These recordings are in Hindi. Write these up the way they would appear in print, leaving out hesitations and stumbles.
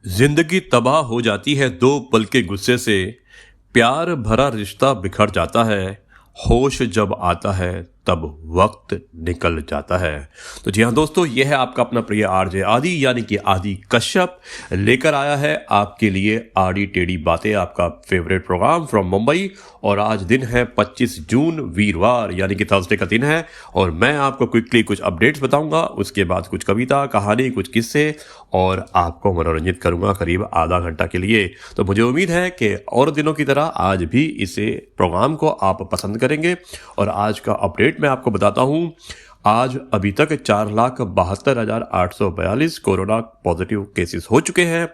जिंदगी तबाह हो जाती है दो पल के गुस्से से। प्यार भरा रिश्ता बिखर जाता है। होश जब आता है तब वक्त निकल जाता है। तो जी हाँ दोस्तों, यह है आपका अपना प्रिय आरजे आदि यानी कि आदि कश्यप लेकर आया है आपके लिए आड़ी टेढ़ी बातें, आपका फेवरेट प्रोग्राम फ्रॉम मुंबई। और आज दिन है 25 जून, वीरवार यानी कि थर्सडे का दिन है। और मैं आपको क्विकली कुछ अपडेट्स बताऊंगा, उसके बाद कुछ कविता कहानी, कुछ किस्से, और आपको मनोरंजित करूंगा करीब आधा घंटा के लिए। तो मुझे उम्मीद है कि और दिनों की तरह आज भी इसे प्रोग्राम को आप पसंद करेंगे। और आज का अपडेट मैं आपको बताता हूं। आज अभी तक 4,72,842 कोरोना पॉजिटिव केसेस हो चुके हैं।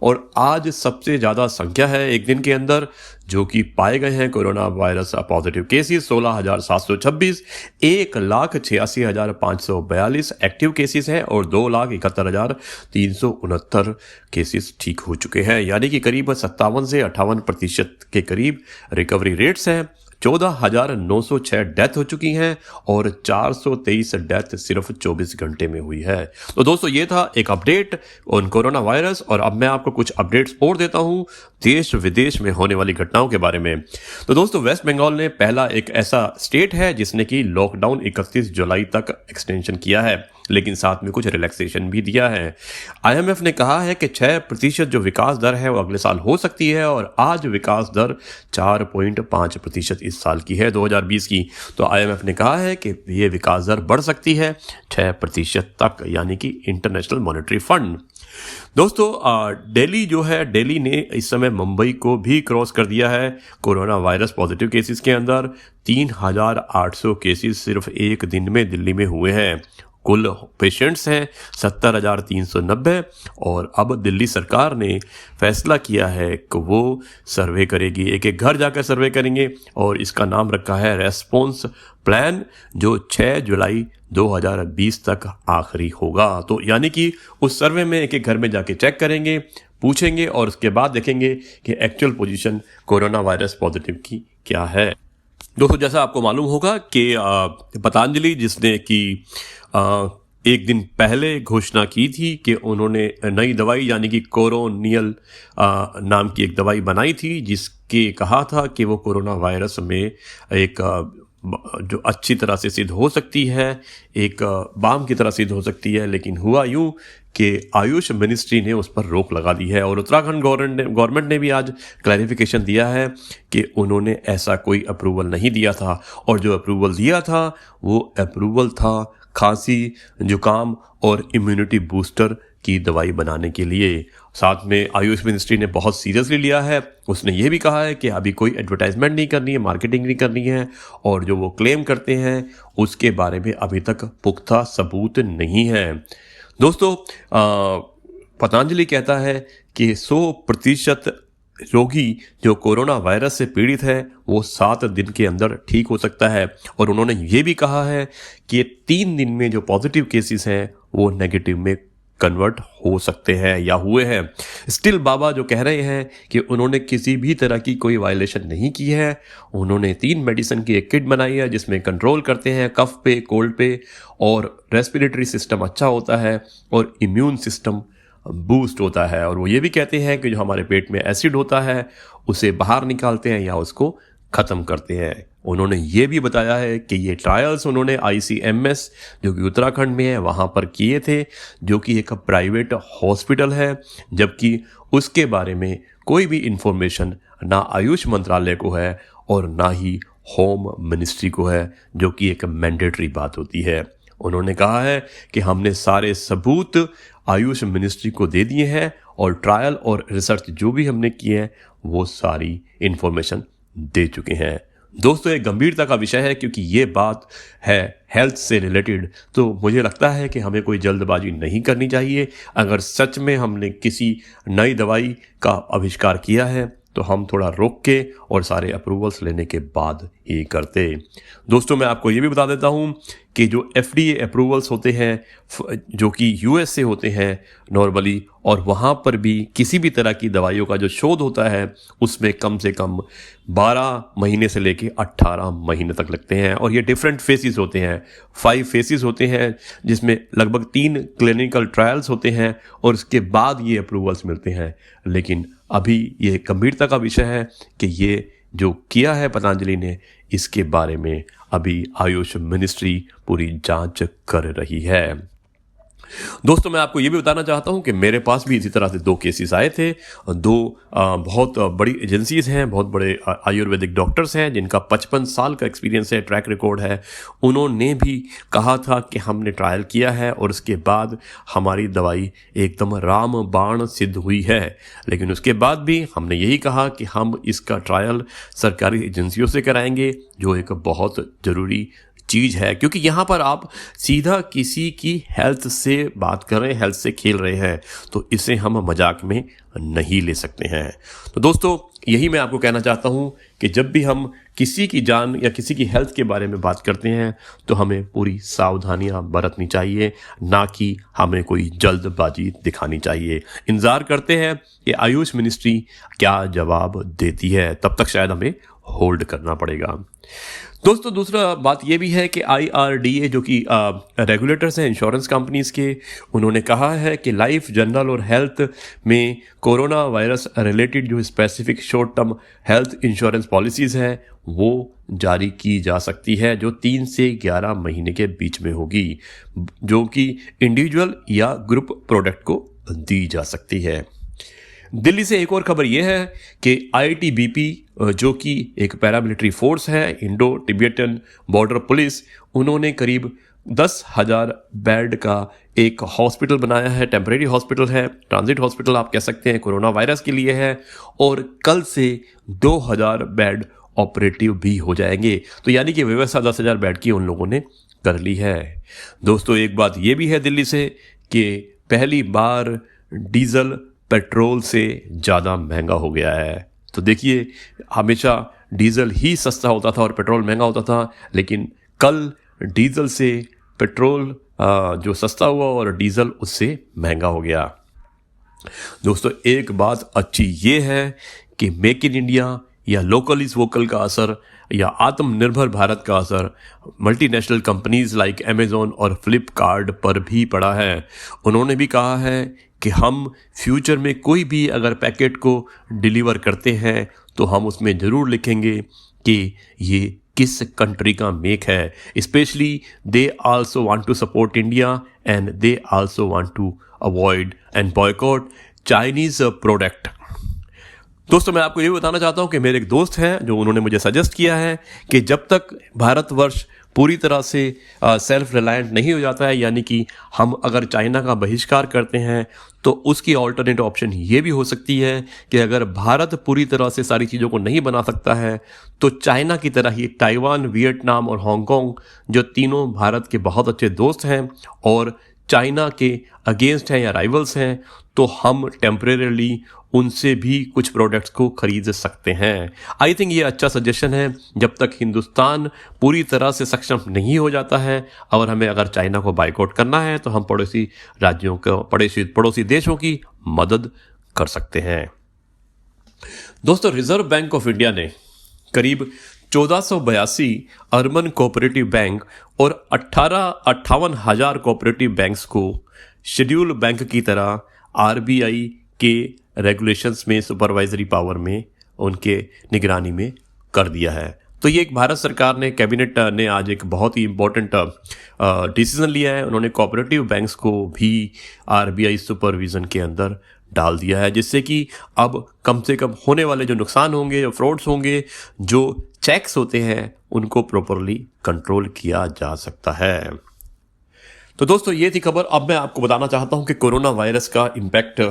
और आज सबसे ज़्यादा संख्या है एक दिन के अंदर जो कि पाए गए हैं corona virus positive cases 16,726। 1,86,542 active cases हैं और 2,71,369 केसेस ठीक हो चुके हैं, यानी कि करीब 57 से 58% के करीब रिकवरी रेट्स हैं। 14,906 डेथ हो चुकी हैं और 423 डेथ सिर्फ 24 घंटे में हुई है। तो दोस्तों, ये था एक अपडेट ऑन कोरोना वायरस। और अब मैं आपको कुछ अपडेट्स और देता हूं देश विदेश में होने वाली घटनाओं के बारे में। तो दोस्तों, वेस्ट बंगाल ने पहला एक ऐसा स्टेट है जिसने कि लॉकडाउन 31 जुलाई तक एक्सटेंशन किया है, लेकिन साथ में कुछ रिलैक्सेशन भी दिया है। आईएमएफ ने कहा है कि 6% जो विकास दर है वो अगले साल हो सकती है, और आज विकास दर 4.5% इस साल की है, 2020 की। तो आईएमएफ ने कहा है कि ये विकास दर बढ़ सकती है 6% तक, यानी कि इंटरनेशनल मॉनेटरी फंड। दोस्तों, दिल्ली जो है, दिल्ली ने इस समय मुंबई को भी क्रॉस कर दिया है कोरोना वायरस पॉजिटिव केसेस के अंदर। 3,800 केसेस सिर्फ एक दिन में दिल्ली में हुए हैं। कुल पेशेंट्स हैं 70,390। और अब दिल्ली सरकार ने फैसला किया है कि वो सर्वे करेगी, एक एक घर जाकर सर्वे करेंगे, और इसका नाम रखा है रेस्पॉन्स प्लान, जो 6 जुलाई 2020 तक आखिरी होगा। तो यानी कि उस सर्वे में एक एक घर में जाके चेक करेंगे, पूछेंगे, और उसके बाद देखेंगे कि actual position corona virus positive की क्या है। दोस्तों, जैसा आपको मालूम होगा कि पतंजलि, जिसने कि एक दिन पहले घोषणा की थी कि उन्होंने नई दवाई यानी कि कोरोनियल नाम की एक दवाई बनाई थी, जिसके कहा था कि वो कोरोना वायरस में एक जो अच्छी तरह से सिद्ध हो सकती है, एक बाम की तरह सिद्ध हो सकती है। लेकिन हुआ यूं कि आयुष मिनिस्ट्री ने उस पर रोक लगा दी है, और उत्तराखंड गवर्नमेंट ने भी आज क्लैरिफिकेशन दिया है कि उन्होंने ऐसा कोई अप्रूवल नहीं दिया था, और जो अप्रूवल दिया था वो अप्रूवल था खांसी, जुकाम और इम्यूनिटी बूस्टर की दवाई बनाने के लिए। साथ में आयुष मिनिस्ट्री ने बहुत सीरियसली लिया है। उसने ये भी कहा है कि अभी कोई एडवर्टाइजमेंट नहीं करनी है, मार्केटिंग नहीं करनी है, और जो वो क्लेम करते हैं उसके बारे में अभी तक पुख्ता सबूत नहीं है। दोस्तों, पतंजलि कहता है कि 100% रोगी जो कोरोना वायरस से पीड़ित है वो 7 दिन के अंदर ठीक हो सकता है। और उन्होंने ये भी कहा है कि 3 दिन में जो पॉजिटिव केसेस हैं वो नेगेटिव में कन्वर्ट हो सकते हैं या हुए हैं। स्टिल बाबा जो कह रहे हैं कि उन्होंने किसी भी तरह की कोई वायलेशन नहीं की है। उन्होंने 3 मेडिसिन की एक किट बनाई है जिसमें कंट्रोल करते हैं कफ पे, कोल्ड पे, और रेस्पिरेटरी सिस्टम अच्छा होता है और इम्यून सिस्टम बूस्ट होता है। और वो ये भी कहते हैं कि जो हमारे पेट में एसिड होता है उसे बाहर निकालते हैं या उसको ख़त्म करते हैं। उन्होंने ये भी बताया है कि ये ट्रायल्स उन्होंने ICMS जो कि उत्तराखंड में है वहाँ पर किए थे, जो कि एक प्राइवेट हॉस्पिटल है, जबकि उसके बारे में कोई भी इंफॉर्मेशन ना आयुष मंत्रालय को है और ना ही होम मिनिस्ट्री को है, जो कि एक मैंडेटरी बात होती है। उन्होंने कहा है कि हमने सारे सबूत आयुष मिनिस्ट्री को दे दिए हैं, और ट्रायल और रिसर्च जो भी हमने किए हैं वो सारी इंफॉर्मेशन दे चुके हैं। दोस्तों, एक गंभीरता का विषय है क्योंकि ये बात है हेल्थ से रिलेटेड। तो मुझे लगता है कि हमें कोई जल्दबाजी नहीं करनी चाहिए। अगर सच में हमने किसी नई दवाई का आविष्कार किया है तो हम थोड़ा रोक के और सारे अप्रूवल्स लेने के बाद ही करते। दोस्तों, मैं आपको ये भी बता देता हूँ कि जो FDA अप्रूवल्स होते हैं जो कि US से होते हैं नॉर्मली, और वहाँ पर भी किसी भी तरह की दवाइयों का जो शोध होता है उसमें कम से कम 12 महीने से लेके 18 महीने तक लगते हैं। और ये डिफरेंट फेसेस होते हैं, 5 फेसेस होते हैं जिसमें लगभग 3 क्लिनिकल ट्रायल्स होते हैं और उसके बाद ये अप्रूवल्स मिलते हैं। लेकिन अभी ये गंभीरता का विषय है कि ये जो किया है पतंजलि ने, इसके बारे में अभी आयुष मिनिस्ट्री पूरी जांच कर रही है। दोस्तों, मैं आपको ये भी बताना चाहता हूँ कि मेरे पास भी इसी तरह से 2 केसेस आए थे। 2 बहुत बड़ी एजेंसीज हैं, बहुत बड़े आयुर्वेदिक डॉक्टर्स हैं जिनका 55 साल का एक्सपीरियंस है, ट्रैक रिकॉर्ड है। उन्होंने भी कहा था कि हमने ट्रायल किया है और उसके बाद हमारी दवाई एकदम रामबाण सिद्ध हुई है। लेकिन उसके बाद भी हमने यही कहा कि हम इसका ट्रायल सरकारी एजेंसियों से कराएंगे, जो एक बहुत ज़रूरी चीज़ है, क्योंकि यहाँ पर आप सीधा किसी की हेल्थ से बात कर रहे हैं, हेल्थ से खेल रहे हैं, तो इसे हम मजाक में नहीं ले सकते हैं। तो दोस्तों, यही मैं आपको कहना चाहता हूँ कि जब भी हम किसी की जान या किसी की हेल्थ के बारे में बात करते हैं तो हमें पूरी सावधानियां बरतनी चाहिए, ना कि हमें कोई जल्दबाजी दिखानी चाहिए। इंतज़ार करते हैं कि आयुष मिनिस्ट्री क्या जवाब देती है, तब तक शायद हमें होल्ड करना पड़ेगा। दोस्तों, दूसरा बात यह भी है कि IRDA जो कि रेगुलेटर्स हैं इंश्योरेंस कंपनीज के, उन्होंने कहा है कि लाइफ, जनरल और हेल्थ में कोरोना वायरस रिलेटेड जो specific short term health insurance policies हैं वो जारी की जा सकती है, जो 3 से 11 महीने के बीच में होगी, जो कि इंडिविजुअल या ग्रुप प्रोडक्ट को दी जा सकती है। दिल्ली से एक और खबर यह है कि ITBP जो कि एक पैरामिलिट्री फोर्स है, इंडो तिब्बतन बॉर्डर पुलिस, उन्होंने करीब 10,000 बेड का एक हॉस्पिटल बनाया है। टेम्परेरी हॉस्पिटल है, ट्रांजिट हॉस्पिटल आप कह सकते हैं, कोरोना वायरस के लिए है। और कल से 2,000 बेड ऑपरेटिव भी हो जाएंगे। तो यानी कि व्यवस्था 10,000 बेड की उन लोगों ने कर ली है। दोस्तों, एक बात यह भी है दिल्ली से कि पहली बार डीजल पेट्रोल से ज़्यादा महंगा हो गया है। तो देखिए, हमेशा डीजल ही सस्ता होता था और पेट्रोल महंगा होता था, लेकिन कल डीजल से पेट्रोल जो सस्ता हुआ और डीजल उससे महंगा हो गया। दोस्तों, एक बात अच्छी ये है कि मेक इन इंडिया या लोकल इज वोकल का असर या आत्मनिर्भर भारत का असर मल्टीनेशनल कंपनीज लाइक अमेज़ॉन और फ्लिपकार्ट पर भी पड़ा है। उन्होंने भी कहा है कि हम फ्यूचर में कोई भी अगर पैकेट को डिलीवर करते हैं तो हम उसमें ज़रूर लिखेंगे कि ये किस कंट्री का मेक है। Specially they also want to support India and they also want to avoid and boycott Chinese product. दोस्तों, मैं आपको ये बताना चाहता हूँ कि मेरे एक दोस्त हैं जो उन्होंने मुझे सजेस्ट किया है कि जब तक भारतवर्ष पूरी तरह से सेल्फ रिलायंट नहीं हो जाता है, यानी कि हम अगर चाइना का बहिष्कार करते हैं, तो उसकी ऑल्टरनेट ऑप्शन ये भी हो सकती है कि अगर भारत पूरी तरह से सारी चीज़ों को नहीं बना सकता है तो चाइना की तरह ही ताइवान, वियतनाम और हांगकांग, जो तीनों भारत के बहुत अच्छे दोस्त हैं और चाइना के अगेंस्ट हैं या राइवल्स हैं, तो हम टेम्परेरली उनसे भी कुछ प्रोडक्ट्स को खरीद सकते हैं। आई थिंक ये अच्छा सजेशन है। जब तक हिंदुस्तान पूरी तरह से सक्षम नहीं हो जाता है और हमें अगर चाइना को बाइकआउट करना है तो हम पड़ोसी राज्यों को, पड़ोसी देशों की मदद कर सकते हैं। दोस्तों, रिजर्व बैंक ऑफ इंडिया ने करीब 1482 अर्बन कोऑपरेटिव बैंक और 58,000 कोऑपरेटिव बैंक्स को शेड्यूल बैंक की तरह RBI के रेगुलेशंस में, सुपरवाइजरी पावर में, उनके निगरानी में कर दिया है। तो ये एक भारत सरकार ने, कैबिनेट ने आज एक बहुत ही इम्पोर्टेंट डिसीजन लिया है। उन्होंने कोऑपरेटिव बैंक्स को भी RBI सुपरविजन के अंदर डाल दिया है, जिससे कि अब कम से कम होने वाले जो नुकसान होंगे, जो फ्रॉड्स होंगे, जो चेक्स होते हैं, उनको प्रॉपरली कंट्रोल किया जा सकता है। तो दोस्तों, ये थी खबर। अब मैं आपको बताना चाहता हूँ कि कोरोना वायरस का इम्पैक्ट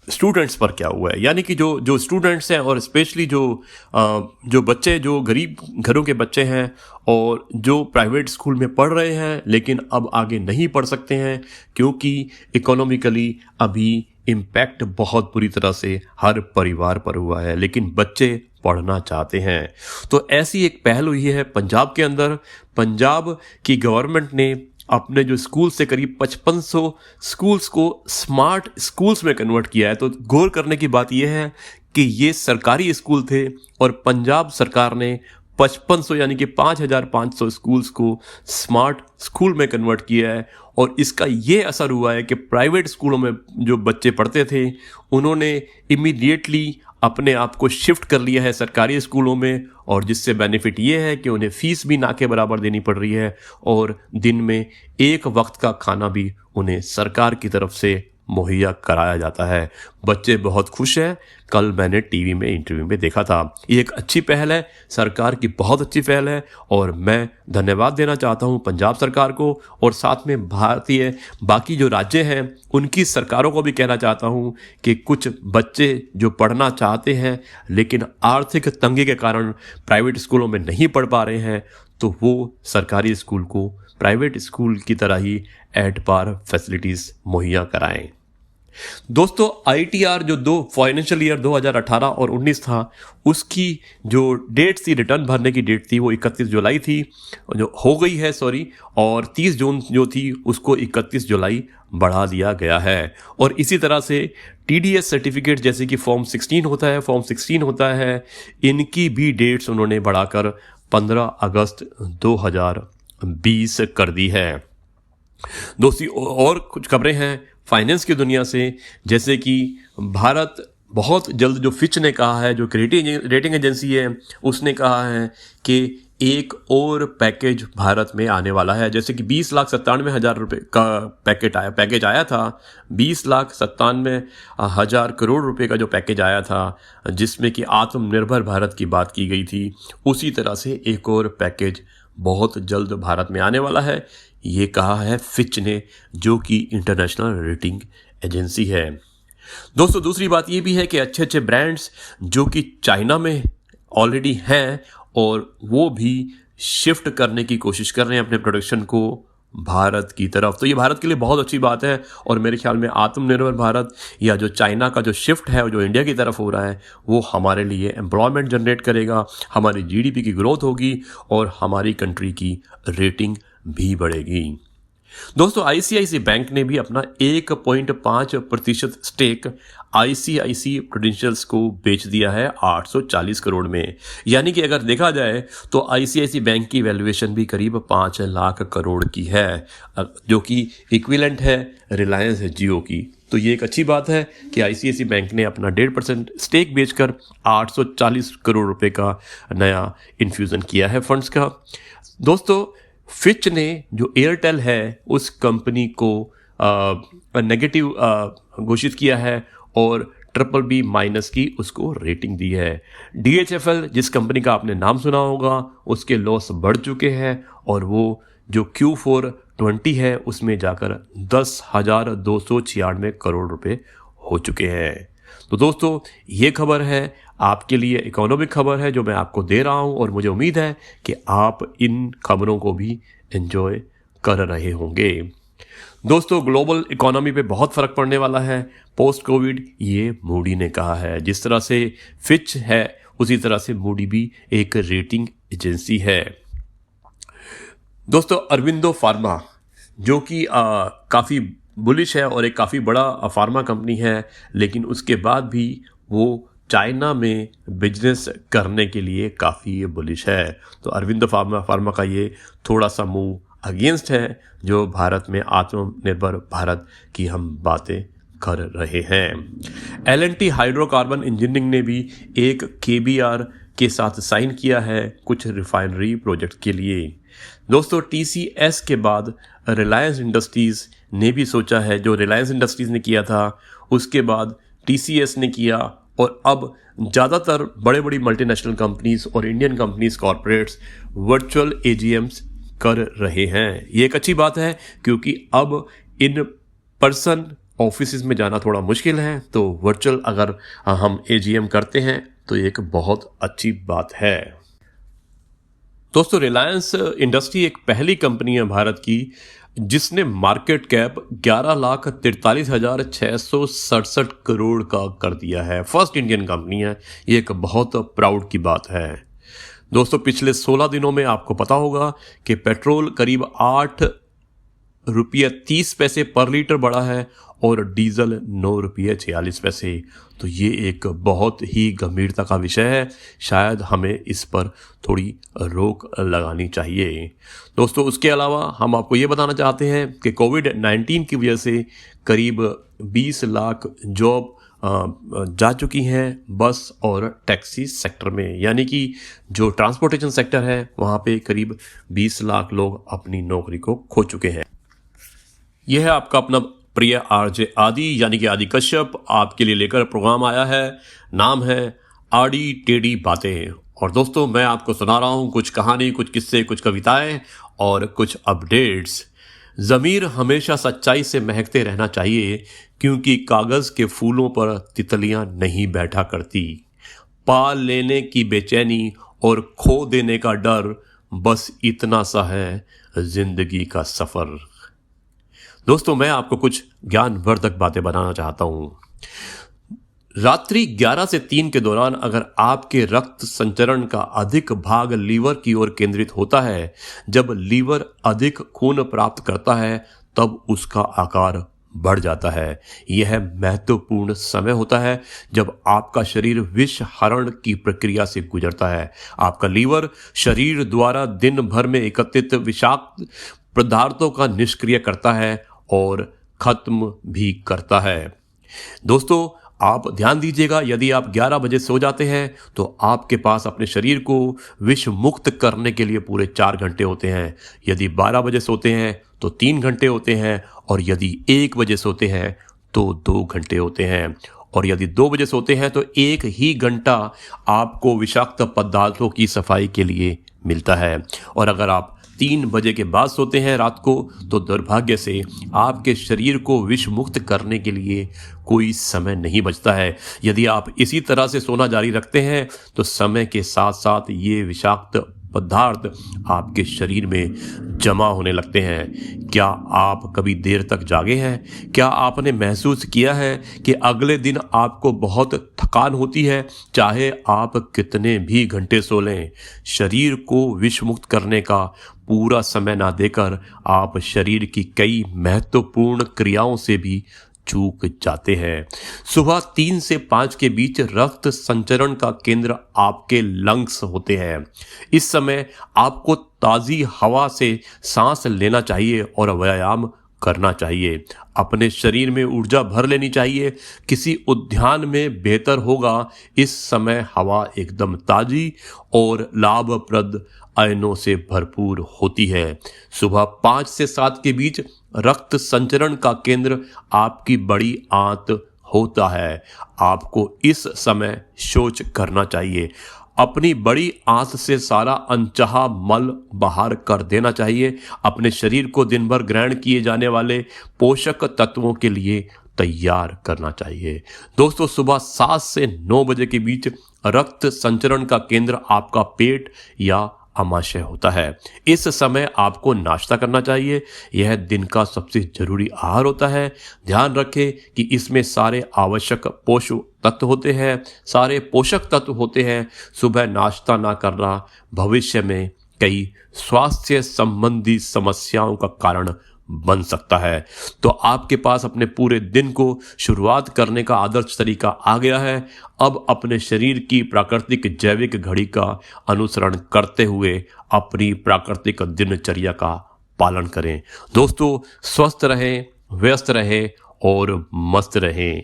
स्टूडेंट्स पर क्या हुआ है। यानी कि जो स्टूडेंट्स हैं और स्पेशली जो बच्चे, जो गरीब घरों के बच्चे हैं और जो प्राइवेट स्कूल में पढ़ रहे हैं लेकिन अब आगे नहीं पढ़ सकते हैं क्योंकि इकोनॉमिकली अभी इम्पैक्ट बहुत बुरी तरह से हर परिवार पर हुआ है। लेकिन बच्चे पढ़ना चाहते हैं। तो ऐसी एक पहल हुई है पंजाब के अंदर। पंजाब की गवर्नमेंट ने अपने जो स्कूल से करीब 5500 स्कूल्स को स्मार्ट स्कूल्स में कन्वर्ट किया है। तो गौर करने की बात यह है कि ये सरकारी स्कूल थे और पंजाब सरकार ने 5500 यानी कि 5500 स्कूल्स को स्मार्ट स्कूल में कन्वर्ट किया है। और इसका ये असर हुआ है कि प्राइवेट स्कूलों में जो बच्चे पढ़ते थे उन्होंने इमीडिएटली अपने आप को शिफ्ट कर लिया है सरकारी स्कूलों में, और जिससे बेनिफिट ये है कि उन्हें फ़ीस भी ना के बराबर देनी पड़ रही है और दिन में एक वक्त का खाना भी उन्हें सरकार की तरफ से मुहैया कराया जाता है। बच्चे बहुत खुश हैं। कल मैंने टीवी में इंटरव्यू में देखा था। ये एक अच्छी पहल है, सरकार की बहुत अच्छी पहल है और मैं धन्यवाद देना चाहता हूँ पंजाब सरकार को, और साथ में भारतीय बाकी जो राज्य हैं उनकी सरकारों को भी कहना चाहता हूँ कि कुछ बच्चे जो पढ़ना चाहते हैं लेकिन आर्थिक तंगी के कारण प्राइवेट स्कूलों में नहीं पढ़ पा रहे हैं, तो वो सरकारी स्कूल को प्राइवेट स्कूल की तरह ही एट पार फैसिलिटीज़ मुहैया कराएं। दोस्तों, ITR जो फाइनेंशियल ईयर 2018 और 19 था, उसकी जो डेट थी, रिटर्न भरने की डेट थी, वो 31 जुलाई थी, जो हो गई है और 30 जून जो थी उसको 31 जुलाई बढ़ा दिया गया है। और इसी तरह से TDS सर्टिफिकेट जैसे कि फॉर्म 16 होता है, इनकी भी डेट्स उन्होंने बढ़ाकर 15 अगस्त 2020 कर दी है। दोस्तों, और कुछ खबरें हैं फाइनेंस की दुनिया से, जैसे कि भारत बहुत जल्द, जो फिच ने कहा है, जो रेटिंग एजेंसी है, उसने कहा है कि एक और पैकेज भारत में आने वाला है। जैसे कि 20,97,000 रुपये का पैकेज आया था, 20,97,000 करोड़ रुपए का जो पैकेज आया था, जिसमें कि आत्मनिर्भर भारत की बात की गई थी, उसी तरह से एक और पैकेज बहुत जल्द भारत में आने वाला है। ये कहा है फिच ने, जो कि इंटरनेशनल रेटिंग एजेंसी है। दोस्तों, दूसरी बात ये भी है कि अच्छे अच्छे ब्रांड्स जो कि चाइना में ऑलरेडी हैं और वो भी शिफ्ट करने की कोशिश कर रहे हैं अपने प्रोडक्शन को भारत की तरफ। तो ये भारत के लिए बहुत अच्छी बात है और मेरे ख्याल में आत्मनिर्भर भारत या जो चाइना का जो शिफ्ट है, जो इंडिया की तरफ हो रहा है, वो हमारे लिए एम्प्लॉयमेंट जनरेट करेगा, हमारी GDP की ग्रोथ होगी और हमारी कंट्री की रेटिंग भी बढ़ेगी। दोस्तों, ICICI बैंक ने भी अपना 1.5% स्टेक ICICI प्रूडेंशियल्स को बेच दिया है 840 करोड़ में। यानी कि अगर देखा जाए तो ICICI बैंक की वैल्यूएशन भी करीब 5 लाख करोड़ की है, जो कि इक्विवेलेंट है रिलायंस जियो की। तो ये एक अच्छी बात है कि ICICI बैंक ने अपना 1.5% स्टेक बेचकर 840 करोड़ रुपए का नया इन्फ्यूज़न किया है फंड्स का। दोस्तों, फिच ने जो एयरटेल है उस कंपनी को नेगेटिव घोषित किया है और BBB- की उसको रेटिंग दी है। DHFL, जिस कंपनी का आपने नाम सुना होगा, उसके लॉस बढ़ चुके हैं और वो जो Q4 20 है उसमें जाकर 10,296 करोड़ रुपए हो चुके हैं। तो दोस्तों, ये खबर है आपके लिए, इकोनॉमिक खबर है जो मैं आपको दे रहा हूं और मुझे उम्मीद है कि आप इन खबरों को भी एंजॉय कर रहे होंगे। दोस्तों, ग्लोबल इकोनॉमी पे बहुत फ़र्क पड़ने वाला है पोस्ट कोविड, ये मूडी ने कहा है। जिस तरह से फिच है उसी तरह से मूडी भी एक रेटिंग एजेंसी है। दोस्तों, अरविंदो फार्मा जो कि काफ़ी बुलिश है और एक काफ़ी बड़ा फार्मा कंपनी है, लेकिन उसके बाद भी वो चाइना में बिजनेस करने के लिए काफ़ी बुलिश है। तो अरविंदो फार्मा का ये थोड़ा सा मूव अगेंस्ट है जो भारत में आत्मनिर्भर भारत की हम बातें कर रहे हैं। L&T हाइड्रोकार्बन इंजीनियरिंग ने भी एक KBR के साथ साइन किया है कुछ रिफाइनरी प्रोजेक्ट के लिए। दोस्तों, TCS के बाद रिलायंस इंडस्ट्रीज़ ने भी सोचा है, जो रिलायंस इंडस्ट्रीज़ ने किया था उसके बाद TCS ने किया, और अब ज़्यादातर बड़े बड़ी मल्टीनेशनल कंपनीज और Indian companies corporates virtual AGMs कर रहे हैं। ये एक अच्छी बात है क्योंकि अब इन पर्सन ऑफिस में जाना थोड़ा मुश्किल है, तो वर्चुअल अगर हम AGM करते हैं तो ये एक बहुत अच्छी बात है। दोस्तों, रिलायंस इंडस्ट्री एक पहली कंपनी है भारत की जिसने मार्केट कैप 11,43,667 करोड़ का कर दिया है। फर्स्ट इंडियन कंपनी है, ये एक बहुत प्राउड की बात है। दोस्तों, पिछले 16 दिनों में आपको पता होगा कि पेट्रोल करीब 8 रुपये 30 पैसे पर लीटर बढ़ा है और डीजल 9 रुपये 46 पैसे। तो ये एक बहुत ही गंभीरता का विषय है, शायद हमें इस पर थोड़ी रोक लगानी चाहिए। दोस्तों, उसके अलावा हम आपको ये बताना चाहते हैं कि कोविड-19 की वजह से करीब 20 लाख जॉब जा चुकी हैं बस और टैक्सी सेक्टर में, यानी कि जो ट्रांसपोर्टेशन सेक्टर है वहाँ पे करीब 20 लाख लोग अपनी नौकरी को खो चुके हैं। यह है आपका अपना प्रिय आरजे आदि यानी कि आदि कश्यप आपके लिए लेकर प्रोग्राम आया है। नाम है आड़ी टेढ़ी बातें। और दोस्तों, मैं आपको सुना रहा हूँ कुछ कहानी, कुछ किस्से, कुछ कविताएं और कुछ अपडेट्स। ज़मीर हमेशा सच्चाई से महकते रहना चाहिए, क्योंकि कागज़ के फूलों पर तितलियां नहीं बैठा करती। पा लेने की बेचैनी और खो देने का डर, बस इतना सा है जिंदगी का सफ़र। दोस्तों, मैं आपको कुछ ज्ञानवर्धक बातें बताना चाहता हूं। रात्रि 11 से 3 के दौरान अगर आपके रक्त संचरण का अधिक भाग लीवर की ओर केंद्रित होता है, जब लीवर अधिक खून प्राप्त करता है तब उसका आकार बढ़ जाता है। यह महत्वपूर्ण समय होता है जब आपका शरीर विष हरण की प्रक्रिया से गुजरता है। आपका लीवर शरीर द्वारा दिन भर में एकत्रित विषाक्त पदार्थों का निष्क्रिय करता है और खत्म भी करता है। दोस्तों, आप ध्यान दीजिएगा, यदि आप 11 बजे सो जाते हैं तो आपके पास अपने शरीर को विष मुक्त करने के लिए पूरे 4 घंटे होते हैं। यदि 12 बजे सोते हैं तो 3 घंटे होते हैं, और यदि 1 बजे सोते हैं तो 2 घंटे होते हैं, और यदि 2 बजे सोते हैं तो 1 ही घंटा आपको विषाक्त पदार्थों की सफाई के लिए मिलता है। और अगर आप 3 बजे के बाद सोते हैं रात को, तो दुर्भाग्य से आपके शरीर को विष मुक्त करने के लिए कोई समय नहीं बचता है। यदि आप इसी तरह से सोना जारी रखते हैं तो समय के साथ साथ ये विषाक्त पदार्थ आपके शरीर में जमा होने लगते हैं। क्या आप कभी देर तक जागे हैं? क्या आपने महसूस किया है कि अगले दिन आपको बहुत थकान होती है, चाहे आप कितने भी घंटे सो लें? शरीर को विष मुक्त करने का पूरा समय ना देकर आप शरीर की कई महत्वपूर्ण क्रियाओं से भी चूक जाते हैं। सुबह 3 से 5 के बीच रक्त संचरण का केंद्र आपके लंग्स होते हैं। इस समय आपको ताज़ी हवा से सांस लेना चाहिए और व्यायाम करना चाहिए। अपने शरीर में ऊर्जा भर लेनी चाहिए। किसी उद्यान में बेहतर होगा। इस समय हवा एकदम ताज़ी और लाभप्रद आयनों से भरपूर होती है। सुबह 5 से 7 के बीच रक्त संचरण का केंद्र आपकी बड़ी आंत होता है। आपको इस समय शौच करना चाहिए। अपनी बड़ी आंत से सारा अनचाहा मल बाहर कर देना चाहिए। अपने शरीर को दिन भर ग्रहण किए जाने वाले पोषक तत्वों के लिए तैयार करना चाहिए। दोस्तों, सुबह 7 से 9 बजे के बीच रक्त संचरण का केंद्र आपका पेट या आमाशय होता है। इस समय आपको नाश्ता करना चाहिए। यह दिन का सबसे जरूरी आहार होता है। ध्यान रखें कि इसमें सारे आवश्यक पोषक तत्व होते हैं, सारे पोषक तत्व होते हैं। सुबह नाश्ता ना करना भविष्य में कई स्वास्थ्य संबंधी समस्याओं का कारण बन सकता है। तो आपके पास अपने पूरे दिन को शुरुआत करने का आदर्श तरीका आ गया है। अब अपने शरीर की प्राकृतिक जैविक घड़ी का अनुसरण करते हुए अपनी प्राकृतिक दिनचर्या का पालन करें। दोस्तों, स्वस्थ रहें, व्यस्त रहें और मस्त रहें।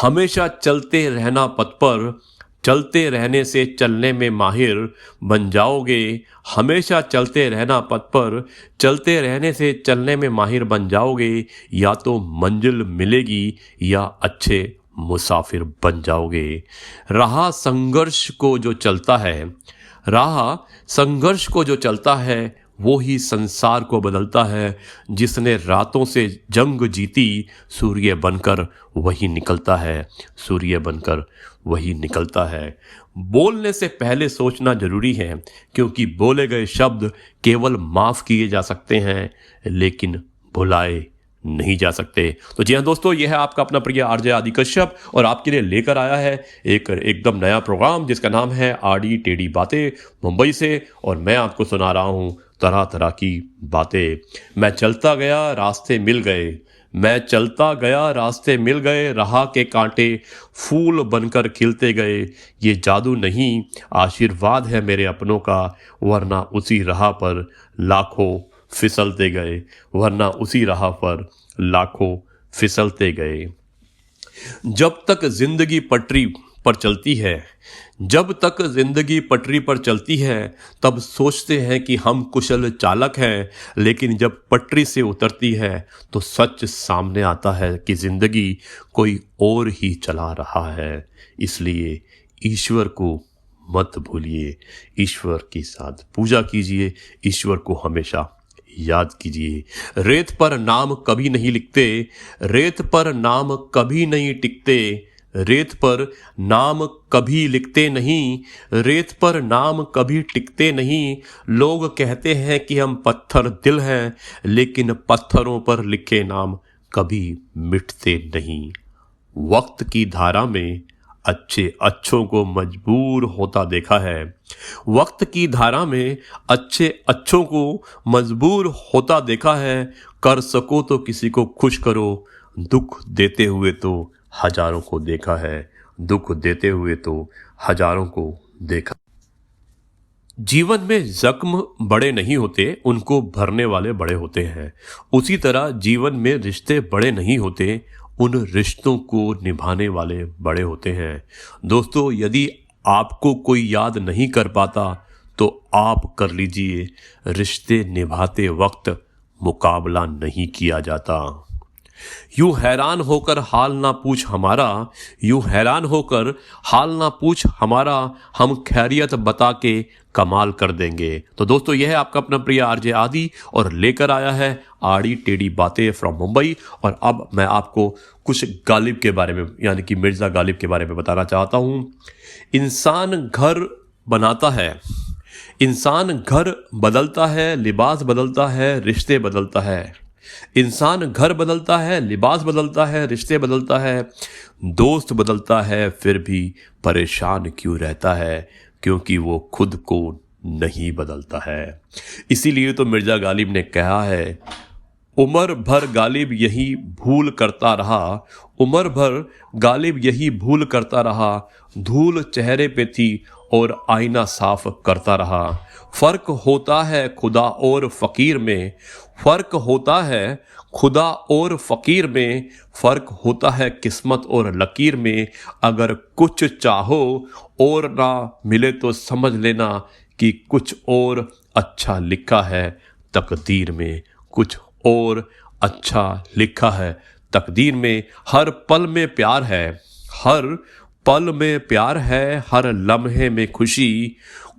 हमेशा चलते रहना पथ पर, चलते रहने से चलने में माहिर बन जाओगे। हमेशा चलते रहना पथ पर, चलते रहने से चलने में माहिर बन जाओगे। या तो मंजिल मिलेगी या अच्छे मुसाफिर बन जाओगे। राह संघर्ष को जो चलता है, राह संघर्ष को जो चलता है वो ही संसार को बदलता है। जिसने रातों से जंग जीती, सूर्य बनकर वही निकलता है, सूर्य बनकर वही निकलता है। बोलने से पहले सोचना जरूरी है, क्योंकि बोले गए शब्द केवल माफ किए जा सकते हैं, लेकिन भुलाए नहीं जा सकते। तो जी हाँ दोस्तों, यह है आपका अपना प्रिय आरजे आदि कश्यप और आपके लिए लेकर आया है एक एकदम नया प्रोग्राम जिसका नाम है आड़ी टेढ़ी बातें मुंबई से। और मैं आपको सुना रहा हूँ तरह तरह की बातें। मैं चलता गया रास्ते मिल गए, मैं चलता गया रास्ते मिल गए, राह के कांटे फूल बनकर खिलते गए। ये जादू नहीं आशीर्वाद है मेरे अपनों का, वरना उसी राह पर लाखों फिसलते गए, वरना उसी राह पर लाखों फिसलते गए। जब तक जिंदगी पटरी पर चलती है, जब तक जिंदगी पटरी पर चलती है, तब सोचते हैं कि हम कुशल चालक हैं, लेकिन जब पटरी से उतरती है तो सच सामने आता है कि जिंदगी कोई और ही चला रहा है। इसलिए ईश्वर को मत भूलिए, ईश्वर के साथ पूजा कीजिए, ईश्वर को हमेशा याद कीजिए। रेत पर नाम कभी नहीं लिखते, रेत पर नाम कभी नहीं टिकते, रेत पर नाम कभी लिखते नहीं, रेत पर नाम कभी टिकते नहीं। लोग कहते हैं कि हम पत्थर दिल हैं, लेकिन पत्थरों पर लिखे नाम कभी मिटते नहीं। वक्त की धारा में अच्छे अच्छों को मजबूर होता देखा है, वक्त की धारा में अच्छे अच्छों को मजबूर होता देखा है। कर सको तो किसी को खुश करो, दुख देते हुए तो हजारों को देखा है, दुख देते हुए तो हजारों को देखा। जीवन में जख्म बड़े नहीं होते, उनको भरने वाले बड़े होते हैं। उसी तरह जीवन में रिश्ते बड़े नहीं होते, उन रिश्तों को निभाने वाले बड़े होते हैं। दोस्तों, यदि आपको कोई याद नहीं कर पाता तो आप कर लीजिए, रिश्ते निभाते वक्त मुकाबला नहीं किया जाता। यूं हैरान होकर हाल ना पूछ हमारा, यूं हैरान होकर हाल ना पूछ हमारा, हम खैरियत बता के कमाल कर देंगे। तो दोस्तों, यह है आपका अपना प्रिय आरजे आदि और लेकर आया है आड़ी टेढ़ी बातें फ्रॉम मुंबई। और अब मैं आपको कुछ गालिब के बारे में, यानी कि मिर्ज़ा गालिब के बारे में बताना चाहता हूँ। इंसान घर बनाता है, इंसान घर बदलता है, लिबास बदलता है, रिश्ते बदलता है। इंसान घर बदलता है, लिबास बदलता है, रिश्ते बदलता है, दोस्त बदलता है, फिर भी परेशान क्यों रहता है? क्योंकि वो खुद को नहीं बदलता है। इसीलिए तो मिर्ज़ा गालिब ने कहा है, उम्र भर गालिब यही भूल करता रहा, उम्र भर गालिब यही भूल करता रहा, धूल चेहरे पे थी और आईना साफ करता रहा। फर्क होता है खुदा और फकीर में, फर्क होता है खुदा और फकीर में, फर्क होता है किस्मत और लकीर में। अगर कुछ चाहो और ना मिले तो समझ लेना कि कुछ और अच्छा लिखा है तकदीर में, कुछ और अच्छा लिखा है तकदीर में। हर पल में प्यार है, हर पल में प्यार है, हर लम्हे में खुशी।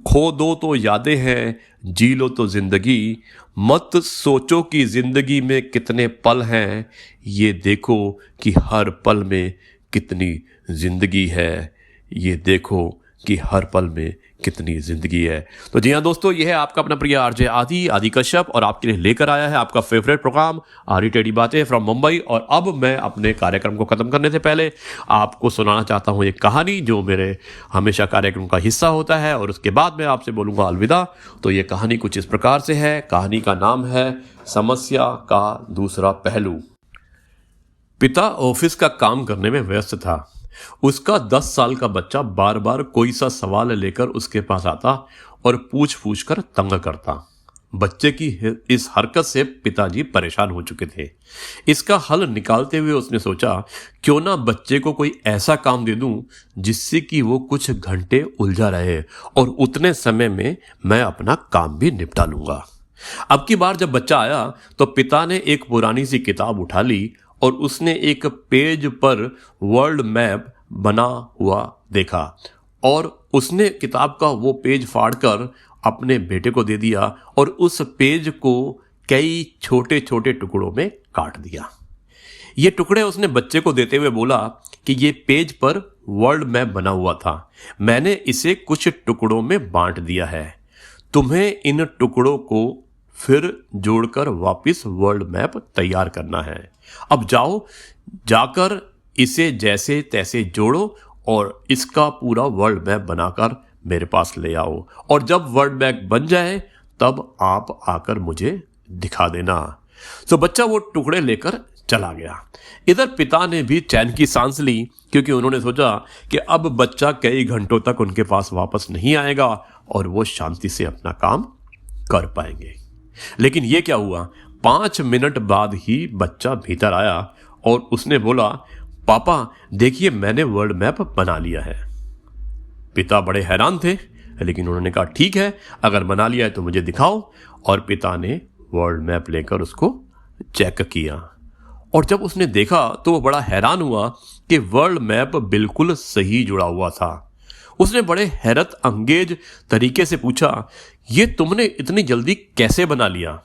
खो दो तो यादें हैं, जी लो तो जिंदगी। मत सोचो कि जिंदगी में कितने पल हैं, ये देखो कि हर पल में कितनी जिंदगी है, ये देखो कि हर पल में कितनी जिंदगी है। तो जी हाँ दोस्तों, यह है आपका अपना प्रिय आरजे आदि कश्यप और आपके लिए लेकर आया है आपका फेवरेट प्रोग्राम आड़ी टेढ़ी बातें फ्रॉम मुंबई। और अब मैं अपने कार्यक्रम को खत्म करने से पहले आपको सुनाना चाहता हूँ एक कहानी जो मेरे हमेशा कार्यक्रम का हिस्सा होता है, और उसके बाद मैं आपसे बोलूँगा अलविदा। तो ये कहानी कुछ इस प्रकार से है। कहानी का नाम है समस्या का दूसरा पहलू। पिता ऑफिस का काम करने में व्यस्त था। उसका 10 साल का बच्चा बार बार कोई सा सवाल लेकर उसके पास आता और पूछ पूछ कर तंग करता। बच्चे की इस हरकत से पिताजी परेशान हो चुके थे। इसका हल निकालते हुए उसने सोचा, क्यों ना बच्चे को कोई ऐसा काम दे दूं जिससे कि वो कुछ घंटे उलझा रहे और उतने समय में मैं अपना काम भी निपटा लूंगा। अब की बार जब बच्चा आया तो पिता ने एक पुरानी सी किताब उठा ली और उसने एक पेज पर वर्ल्ड मैप बना हुआ देखा और उसने किताब का वो पेज फाड़कर अपने बेटे को दे दिया और उस पेज को कई छोटे छोटे टुकड़ों में काट दिया। ये टुकड़े उसने बच्चे को देते हुए बोला कि ये पेज पर वर्ल्ड मैप बना हुआ था, मैंने इसे कुछ टुकड़ों में बांट दिया है, तुम्हें इन टुकड़ों को फिर जोड़कर वापस वर्ल्ड मैप तैयार करना है। अब जाओ, जाकर इसे जैसे तैसे जोड़ो और इसका पूरा वर्ल्ड मैप बनाकर मेरे पास ले आओ, और जब वर्ल्ड मैप बन जाए तब आप आकर मुझे दिखा देना। तो बच्चा वो टुकड़े लेकर चला गया। इधर पिता ने भी चैन की सांस ली, क्योंकि उन्होंने सोचा कि अब बच्चा कई घंटों तक उनके पास वापस नहीं आएगा और वो शांति से अपना काम कर पाएंगे। लेकिन ये क्या हुआ, 5 मिनट बाद ही बच्चा भीतर आया और उसने बोला, पापा देखिए मैंने वर्ल्ड मैप बना लिया है। पिता बड़े हैरान थे, लेकिन उन्होंने कहा ठीक है, अगर बना लिया है तो मुझे दिखाओ। और पिता ने वर्ल्ड मैप लेकर उसको चेक किया, और जब उसने देखा तो वो बड़ा हैरान हुआ कि वर्ल्ड मैप बिल्कुल सही जुड़ा हुआ था। उसने बड़े हैरत अंगेज तरीके से पूछा, ये तुमने इतनी जल्दी कैसे बना लिया?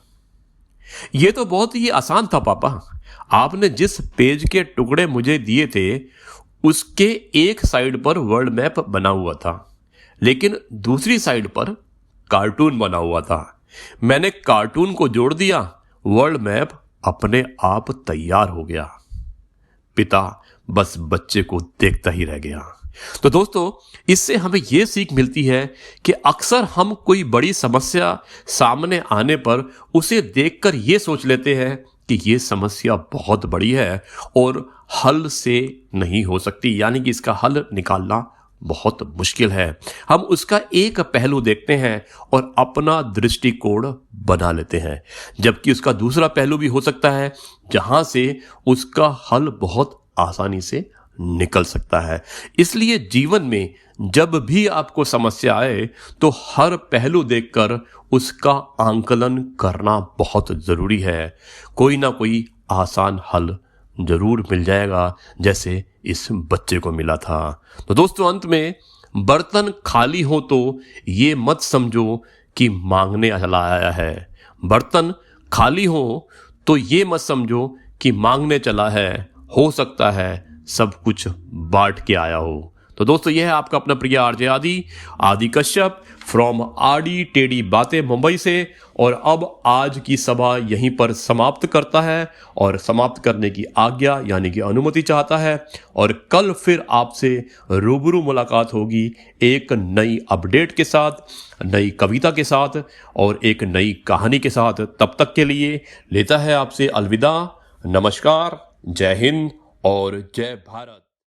ये तो बहुत ही आसान था पापा, आपने जिस पेज के टुकड़े मुझे दिए थे उसके एक साइड पर वर्ल्ड मैप बना हुआ था, लेकिन दूसरी साइड पर कार्टून बना हुआ था। मैंने कार्टून को जोड़ दिया, वर्ल्ड मैप अपने आप तैयार हो गया। पिता बस बच्चे को देखता ही रह गया। तो दोस्तों, इससे हमें यह सीख मिलती है कि अक्सर हम कोई बड़ी समस्या सामने आने पर उसे देखकर यह सोच लेते हैं कि यह समस्या बहुत बड़ी है और हल से नहीं हो सकती, यानी कि इसका हल निकालना बहुत मुश्किल है। हम उसका एक पहलू देखते हैं और अपना दृष्टिकोण बना लेते हैं, जबकि उसका दूसरा पहलू भी हो सकता है जहां से उसका हल बहुत आसानी से निकल सकता है। इसलिए जीवन में जब भी आपको समस्या आए तो हर पहलू देखकर उसका आंकलन करना बहुत जरूरी है। कोई ना कोई आसान हल जरूर मिल जाएगा, जैसे इस बच्चे को मिला था। तो दोस्तों, अंत में बर्तन खाली हो तो ये मत समझो कि मांगने चला आया है। बर्तन खाली हो तो ये मत समझो कि मांगने चला है, हो सकता है सब कुछ बांट के आया हो। तो दोस्तों, यह है आपका अपना प्रिय आरजे आदि कश्यप फ्रॉम आडी टेढ़ी बातें मुंबई से। और अब आज की सभा यहीं पर समाप्त करता है और समाप्त करने की आज्ञा यानी कि अनुमति चाहता है, और कल फिर आपसे रूबरू मुलाकात होगी एक नई अपडेट के साथ, नई कविता के साथ और एक नई कहानी के साथ। तब तक के लिए लेता है आपसे अलविदा। नमस्कार, जय हिंद और जय भारत।